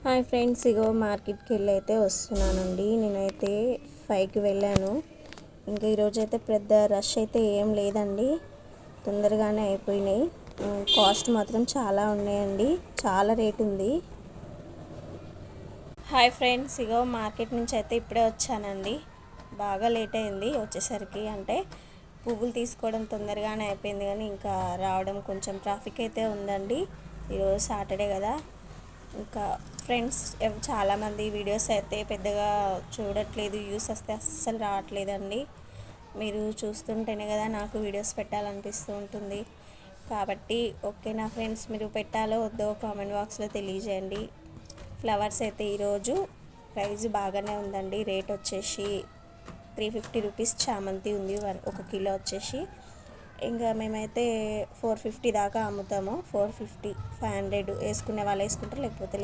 Hi friends, ఇగో మార్కెట్కి వెళ్ళి అయితే వస్తున్నానండి. నేనైతే 5కి వెళ్ళాను. ఇంకా ఈరోజు అయితే పెద్ద రష్ అయితే ఏం లేదండి, తొందరగానే అయిపోయినాయి. కాస్ట్ మాత్రం చాలా ఉన్నాయండి, చాలా రేట్ ఉంది. హాయ్ ఫ్రెండ్స్, ఇగో మార్కెట్ నుంచి అయితే ఇప్పుడే వచ్చానండి. బాగా లేట్ అయింది వచ్చేసరికి. అంటే పువ్వులు తీసుకోవడం తొందరగానే అయిపోయింది, కానీ ఇంకా రావడం కొంచెం ట్రాఫిక్ అయితే ఉందండి. ఈరోజు సాటర్డే కదా. ఇంకా ఫ్రెండ్స్ చాలామంది వీడియోస్ అయితే పెద్దగా చూడట్లేదు, వ్యూస్ వస్తే అస్సలు రావట్లేదండి. మీరు చూస్తుంటేనే కదా నాకు వీడియోస్ పెట్టాలనిపిస్తూ ఉంటుంది. కాబట్టి ఓకేనా ఫ్రెండ్స్, మీరు పెట్టాలో వద్దో కామెంట్ బాక్స్లో తెలియజేయండి. ఫ్లవర్స్ అయితే ఈరోజు ప్రైస్ బాగానే ఉందండి. రేట్ వచ్చేసి 350 రూపీస్ చామంతి ఉంది, 1 కిలో వచ్చేసి. ఇంకా మేమైతే 450 దాకా అమ్ముతాము. 450, 500 వేసుకునే వాళ్ళు వేసుకుంటారు, లేకపోతే లేదు.